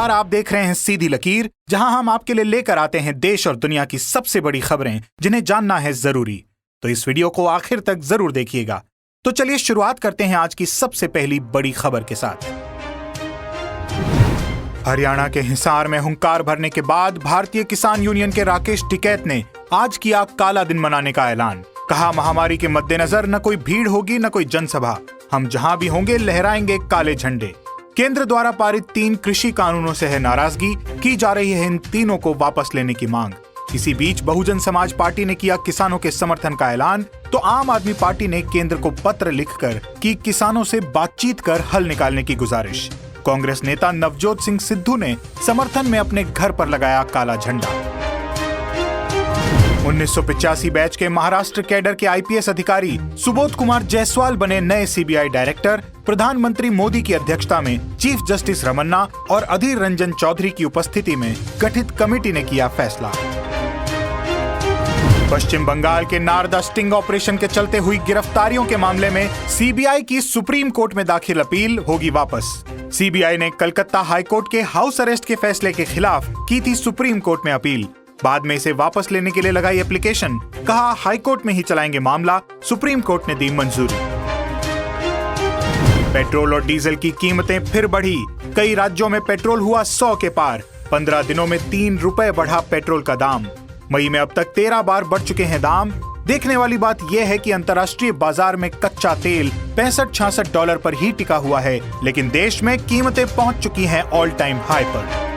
नमस्कार, आप देख रहे हैं सीधी लकीर, जहां हम आपके लिए लेकर आते हैं देश और दुनिया की सबसे बड़ी खबरें जिन्हें जानना है जरूरी। तो इस वीडियो को आखिर तक जरूर देखिएगा। तो चलिए शुरुआत करते हैं आज की सबसे पहली बड़ी खबर के साथ। हरियाणा के हिसार में हुंकार भरने के बाद भारतीय किसान यूनियन के राकेश टिकैत ने आज किया काला दिन मनाने का ऐलान। कहा, महामारी के मद्देनजर न कोई भीड़ होगी न कोई जनसभा, हम जहां भी होंगे लहराएंगे काले झंडे। केंद्र द्वारा पारित 3 कृषि कानूनों से है नाराजगी, की जा रही है इन तीनों को वापस लेने की मांग। इसी बीच बहुजन समाज पार्टी ने किया किसानों के समर्थन का ऐलान, तो आम आदमी पार्टी ने केंद्र को पत्र लिखकर की किसानों से बातचीत कर हल निकालने की गुजारिश। कांग्रेस नेता नवजोत सिंह सिद्धू ने समर्थन में अपने घर पर लगाया काला झंडा। 1985 बैच के महाराष्ट्र कैडर के आईपीएस अधिकारी सुबोध कुमार जायसवाल बने नए सीबीआई डायरेक्टर। प्रधानमंत्री मोदी की अध्यक्षता में चीफ जस्टिस रमन्ना और अधीर रंजन चौधरी की उपस्थिति में गठित कमेटी ने किया फैसला। पश्चिम बंगाल के नारदा स्टिंग ऑपरेशन के चलते हुई गिरफ्तारियों के मामले में सीबीआई की सुप्रीम कोर्ट में दाखिल अपील होगी वापस। सीबीआई ने कलकत्ता हाईकोर्ट के हाउस अरेस्ट के फैसले के खिलाफ की थी सुप्रीम कोर्ट में अपील। बाद में इसे वापस लेने के लिए लगाई एप्लीकेशन। कहा, हाईकोर्ट में ही चलाएंगे मामला, सुप्रीम कोर्ट ने दी मंजूरी। पेट्रोल और डीजल की कीमतें फिर बढ़ी। कई राज्यों में पेट्रोल हुआ 100 के पार। 15 दिनों में 3 रुपए बढ़ा पेट्रोल का दाम। मई में अब तक 13 बार बढ़ चुके हैं दाम। देखने वाली बात यह है कि अंतर्राष्ट्रीय बाजार में कच्चा तेल $65-66 पर ही टिका हुआ है, लेकिन देश में कीमतें पहुंच चुकी हैं ऑल टाइम हाई पर।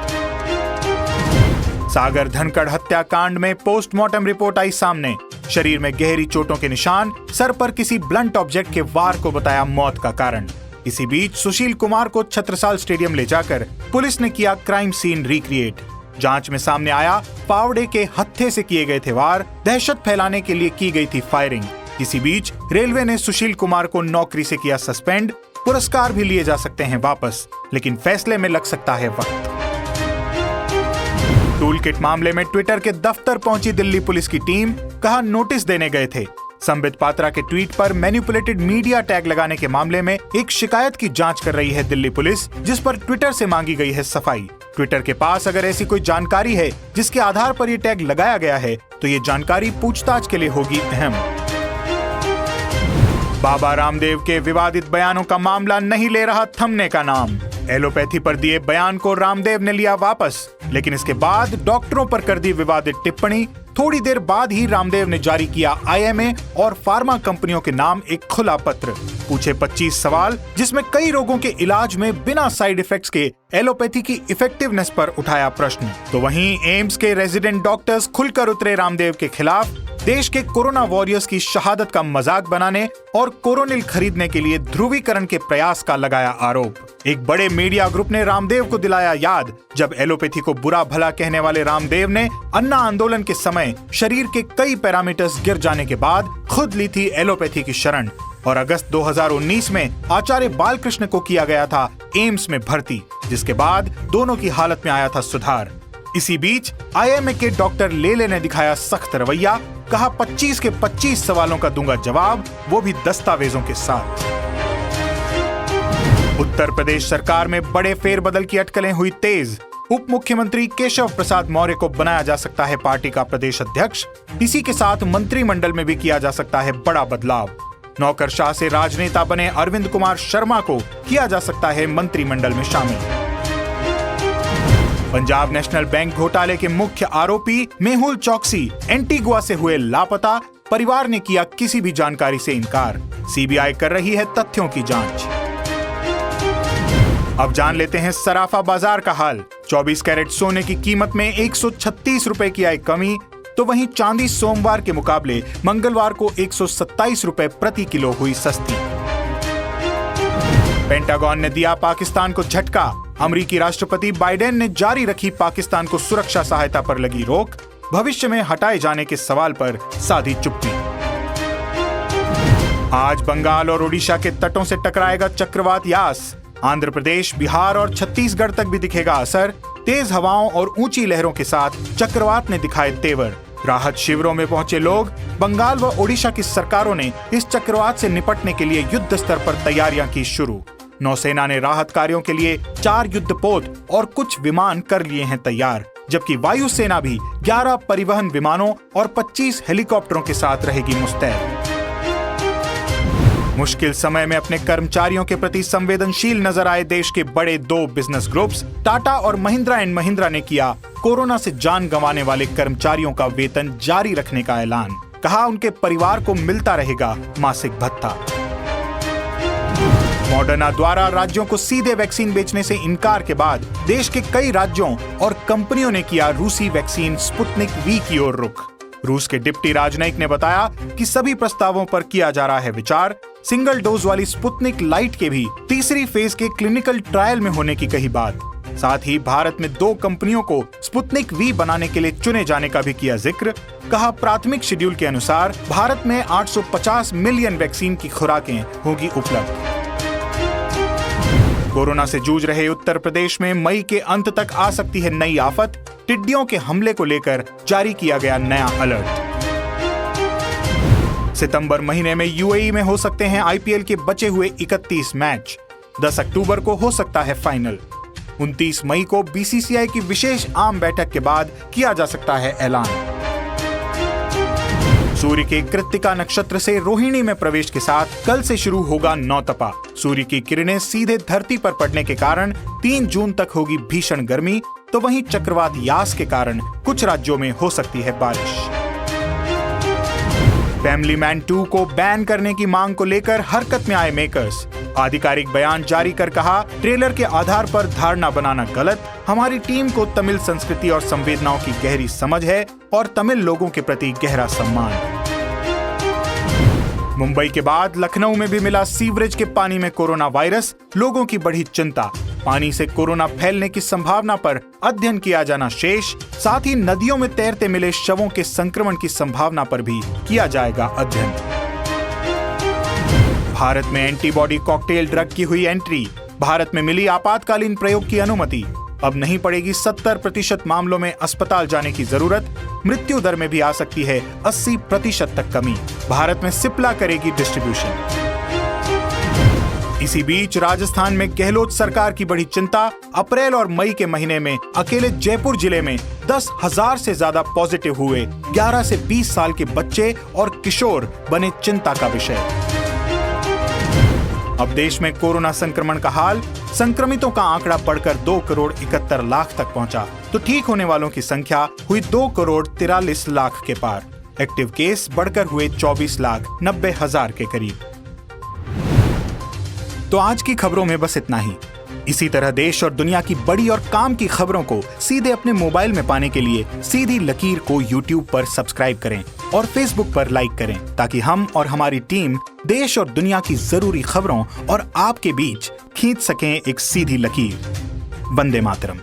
सागर धनखड़ हत्याकांड में पोस्टमार्टम रिपोर्ट आई सामने। शरीर में गहरी चोटों के निशान, सर पर किसी ब्लंट ऑब्जेक्ट के वार को बताया मौत का कारण। इसी बीच सुशील कुमार को छत्रसाल स्टेडियम ले जाकर पुलिस ने किया क्राइम सीन रिक्रिएट। जांच में सामने आया, फावड़े के हत्थे से किए गए थे वार, दहशत फैलाने के लिए की गई थी फायरिंग। इसी बीच रेलवे ने सुशील कुमार को नौकरी से किया सस्पेंड। पुरस्कार भी लिए जा सकते हैं वापस, लेकिन फैसले में लग सकता है वक्त। टूल किट मामले में ट्विटर के दफ्तर पहुंची दिल्ली पुलिस की टीम। कहा, नोटिस देने गए थे। संबित पात्रा के ट्वीट पर मैनिपुलेटेड मीडिया टैग लगाने के मामले में एक शिकायत की जांच कर रही है दिल्ली पुलिस, जिस पर ट्विटर से मांगी गई है सफाई। ट्विटर के पास अगर ऐसी कोई जानकारी है जिसके आधार पर ये टैग लगाया गया है, तो ये जानकारी पूछताछ के लिए होगी अहम। बाबा रामदेव के विवादित बयानों का मामला नहीं ले रहा थमने का नाम। एलोपैथी पर दिए बयान को रामदेव ने लिया वापस, लेकिन इसके बाद डॉक्टरों पर कर दी विवादित टिप्पणी। थोड़ी देर बाद ही रामदेव ने जारी किया आईएमए और फार्मा कंपनियों के नाम एक खुला पत्र। पूछे 25 सवाल, जिसमें कई रोगों के इलाज में बिना साइड इफेक्ट्स के एलोपैथी की इफेक्टिवनेस पर उठाया प्रश्न। तो वहीं एम्स के रेजिडेंट डॉक्टर्स खुलकर उतरे रामदेव के खिलाफ। देश के कोरोना वॉरियर्स की शहादत का मजाक बनाने और कोरोनिल खरीदने के लिए ध्रुवीकरण के प्रयास का लगाया आरोप। एक बड़े मीडिया ग्रुप ने रामदेव को दिलाया याद, जब एलोपैथी को बुरा भला कहने वाले रामदेव ने अन्ना आंदोलन के समय शरीर के कई पैरामीटर्स गिर जाने के बाद खुद ली थी एलोपैथी की शरण। और अगस्त 2019 में आचार्य बालकृष्ण को किया गया था एम्स में भर्ती, जिसके बाद दोनों की हालत में आया था सुधार। इसी बीच आईएमए के डॉक्टर लेले ने दिखाया सख्त रवैया। कहा, 25 के 25 सवालों का दूंगा जवाब, वो भी दस्तावेजों के साथ। उत्तर प्रदेश सरकार में बड़े फेरबदल की अटकलें हुई तेज। उप मुख्यमंत्री केशव प्रसाद मौर्य को बनाया जा सकता है पार्टी का प्रदेश अध्यक्ष। इसी के साथ मंत्रिमंडल में भी किया जा सकता है बड़ा बदलाव। नौकरशाह से राजनेता बने अरविंद कुमार शर्मा को किया जा सकता है मंत्रिमंडल में शामिल। पंजाब नेशनल बैंक घोटाले के मुख्य आरोपी मेहुल चौकसी एंटीगुआ से हुए लापता। परिवार ने किया किसी भी जानकारी से इनकार। सीबीआई कर रही है तथ्यों की जांच। अब जान लेते हैं सराफा बाजार का हाल। 24 कैरेट सोने की कीमत में 136 रुपए की आई कमी, तो वहीं चांदी सोमवार के मुकाबले मंगलवार को 127 रुपए प्रति किलो हुई सस्ती। पेंटागन ने दिया पाकिस्तान को झटका। अमेरिकी राष्ट्रपति बाइडेन ने जारी रखी पाकिस्तान को सुरक्षा सहायता पर लगी रोक। भविष्य में हटाए जाने के सवाल पर साधी चुप्पी। आज बंगाल और ओडिशा के तटों से टकराएगा चक्रवात यास। आंध्र प्रदेश, बिहार और छत्तीसगढ़ तक भी दिखेगा असर। तेज हवाओं और ऊंची लहरों के साथ चक्रवात ने दिखाए तेवर। राहत शिविरों में पहुंचे लोग। बंगाल व ओडिशा की सरकारों ने इस चक्रवात से निपटने के लिए युद्ध स्तर पर तैयारियां की शुरू। नौसेना ने राहत कार्यों के लिए 4 युद्धपोत और कुछ विमान कर लिए हैं तैयार, जबकि वायुसेना भी 11 परिवहन विमानों और 25 हेलीकॉप्टरों के साथ रहेगी मुस्तैद। मुश्किल समय में अपने कर्मचारियों के प्रति संवेदनशील नजर आए देश के बड़े 2 बिजनेस ग्रुप्स टाटा और महिंद्रा एंड महिंद्रा ने किया कोरोना से जान गंवाने वाले कर्मचारियों का वेतन जारी रखने का ऐलान। कहा उनके परिवार को मिलता रहेगा मासिक भत्ता। मॉडर्ना द्वारा राज्यों को सीधे वैक्सीन बेचने से इनकार के बाद देश के कई राज्यों और कंपनियों ने किया रूसी वैक्सीन स्पुतनिक वी की ओर रुख। रूस के डिप्टी राजनयिक ने बताया कि सभी प्रस्तावों पर किया जा रहा है विचार। सिंगल डोज वाली स्पुतनिक लाइट के भी तीसरी फेज के क्लिनिकल ट्रायल में होने की कही बात। साथ ही भारत में 2 कंपनियों को स्पुतनिक वी बनाने के लिए चुने जाने का भी किया जिक्र। कहा प्राथमिक शेड्यूल के अनुसार भारत में 850 मिलियन वैक्सीन की खुराकें होगी उपलब्ध। कोरोना से जूझ रहे उत्तर प्रदेश में मई के अंत तक आ सकती है नई आफत। टिड्डियों के हमले को लेकर जारी किया गया नया अलर्ट। सितंबर महीने में यूएई में हो सकते हैं आईपीएल के बचे हुए 31 मैच। 10 अक्टूबर को हो सकता है फाइनल। 29 मई को बीसीसीआई की विशेष आम बैठक के बाद किया जा सकता है ऐलान। सूर्य के कृत्तिका नक्षत्र से रोहिणी में प्रवेश के साथ कल से शुरू होगा नौतपा। सूर्य की किरणें सीधे धरती पर पड़ने के कारण 3 जून तक होगी भीषण गर्मी, तो वहीं चक्रवात यास के कारण कुछ राज्यों में हो सकती है बारिश। फैमिली मैन 2 को बैन करने की मांग को लेकर हरकत में आए मेकर्स। आधिकारिक बयान जारी कर कहा, ट्रेलर के आधार पर धारणा बनाना गलत। हमारी टीम को तमिल संस्कृति और संवेदनाओं की गहरी समझ है और तमिल लोगों के प्रति गहरा सम्मान। मुंबई के बाद लखनऊ में भी मिला सीवरेज के पानी में कोरोना वायरस। लोगों की बढ़ी चिंता। पानी से कोरोना फैलने की संभावना पर अध्ययन किया जाना शेष। साथ ही नदियों में तैरते मिले शवों के संक्रमण की संभावना पर भी किया जाएगा अध्ययन। भारत में एंटीबॉडी कॉकटेल ड्रग की हुई एंट्री। भारत में मिली आपातकालीन प्रयोग की अनुमति। अब नहीं पड़ेगी 70% मामलों में अस्पताल जाने की जरूरत। मृत्यु दर में भी आ सकती है 80% तक कमी। भारत में सिप्ला करेगी डिस्ट्रीब्यूशन। इसी बीच राजस्थान में गहलोत सरकार की बड़ी चिंता। अप्रैल और मई के महीने में अकेले जयपुर जिले में 10,000 से ज्यादा पॉजिटिव हुए। 11 से 20 साल के बच्चे और किशोर बने चिंता का विषय। अब देश में कोरोना संक्रमण का हाल। संक्रमितों का आंकड़ा बढ़कर 2,71,00,000 तक पहुंचा, तो ठीक होने वालों की संख्या हुई 2,43,00,000 के पार। एक्टिव केस बढ़कर हुए 24,90,000 के करीब। तो आज की खबरों में बस इतना ही। इसी तरह देश और दुनिया की बड़ी और काम की खबरों को सीधे अपने मोबाइल में पाने के लिए सीधी लकीर को YouTube पर सब्सक्राइब करें और Facebook पर लाइक करें, ताकि हम और हमारी टीम देश और दुनिया की जरूरी खबरों और आपके बीच खींच सकें एक सीधी लकीर। वंदे मातरम।